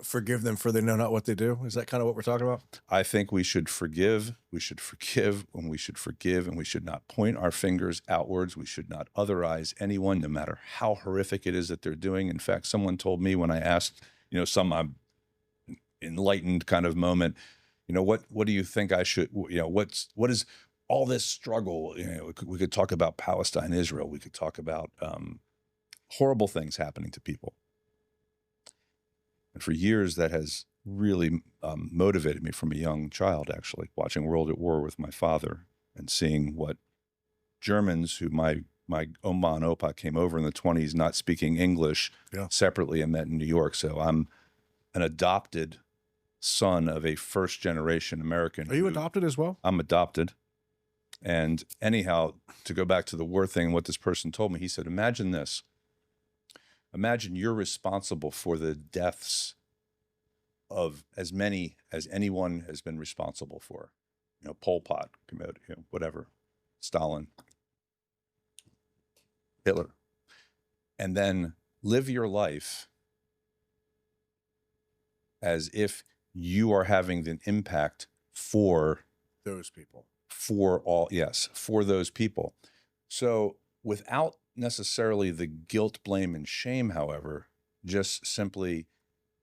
Forgive them for they know not what they do. Is that kind of what we're talking about? I think we should forgive, we should forgive, and we should forgive, and we should not point our fingers outwards. We should not otherize anyone, no matter how horrific it is that they're doing. In fact, someone told me when I asked, some enlightened kind of moment, what do you think I should, what is all this struggle? We could talk about Palestine, Israel. We could talk about horrible things happening to people. And for years, that has really motivated me from a young child, actually, watching World at War with my father and seeing what Germans who my Oma and Opa came over in the 1920s, not speaking English, separately and met in New York. So I'm an adopted son of a first-generation American. Are you adopted as well? I'm adopted. And anyhow, to go back to the war thing, what this person told me, he said, imagine this. Imagine you're responsible for the deaths of as many as anyone has been responsible for. Pol Pot, whatever, Stalin, Hitler. And then live your life as if you are having an impact for those people. For those people. So without necessarily the guilt, blame, and shame, however, just simply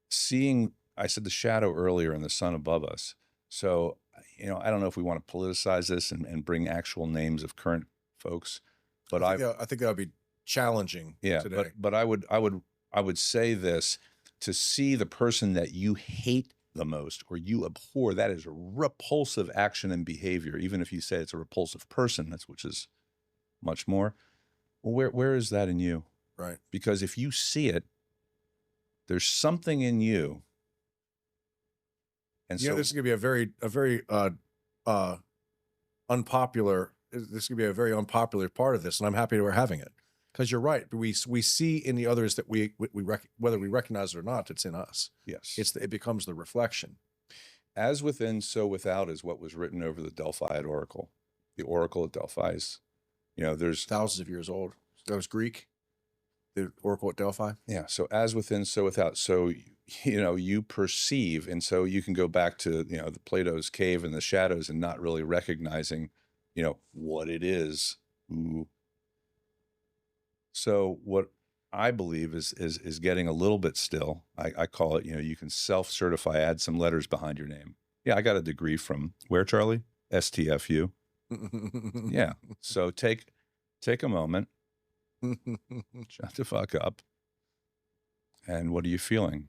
seeing, I said the shadow earlier and the sun above us. So, I don't know if we want to politicize this and bring actual names of current folks, but I think that would be challenging today. But I would say this, to see the person that you hate the most or you abhor, that is a repulsive action and behavior, even if you say it's a repulsive person, which is much more. Well, where is that in you? Right. Because if you see it, there's something in you. And so this is going to be a very unpopular. This is going to be a very unpopular part of this, and I'm happy we're having it because you're right. We see in the others that whether we recognize it or not, it's in us. Yes, it becomes the reflection. As within, so without is what was written over the Delphiad oracle. The oracle at Delphi is, there's thousands of years old. That was Greek. The oracle at Delphi. Yeah. So as within, so without. So, you perceive. And so you can go back to, the Plato's cave and the shadows and not really recognizing, what it is. Ooh. So what I believe is getting a little bit still. I call it, you can self-certify, add some letters behind your name. Yeah. I got a degree from where, Charlie? STFU. Yeah. So take a moment. Shut the fuck up. And what are you feeling?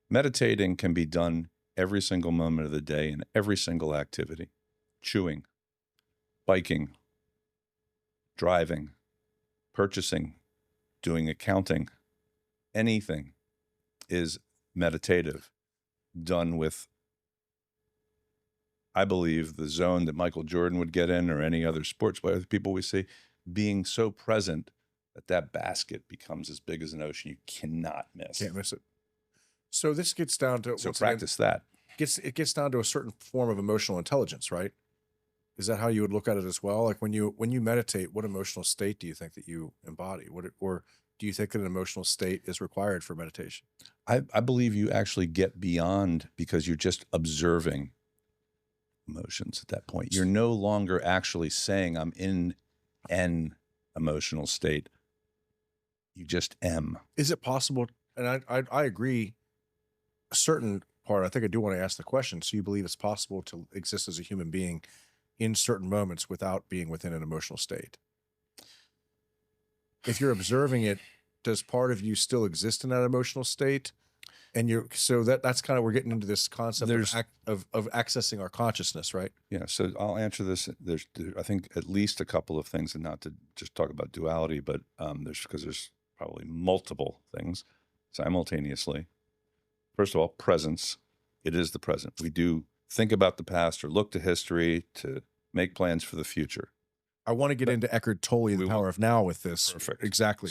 Meditating can be done every single moment of the day in every single activity. Chewing, biking, driving, purchasing, doing accounting, anything is meditative, done with, I believe, the zone that Michael Jordan would get in or any other sports player, the people we see, being so present that basket becomes as big as an ocean. You cannot miss. Can't miss it. So this gets down to practice that. It gets down to a certain form of emotional intelligence, right? Is that how you would look at it as well? Like when you meditate, what emotional state do you think that you embody? Or do you think that an emotional state is required for meditation? I believe you actually get beyond, because you're just observing emotions at that point. You're no longer actually saying I'm in an emotional state. You just am. Is it possible? And I agree a certain part. I think I do want to ask the question. So you believe it's possible to exist as a human being in certain moments without being within an emotional state? If you're observing it, does part of you still exist in that emotional state? And that's kind of, we're getting into this concept of accessing our consciousness, right? Yeah. So I'll answer this. There's I think at least a couple of things, and not to just talk about duality, but there's probably multiple things simultaneously. First of all, presence. It is the present. We do think about the past or look to history to make plans for the future. I want to get into Eckhart Tolle, The Power of Now, with this. Perfect. Exactly.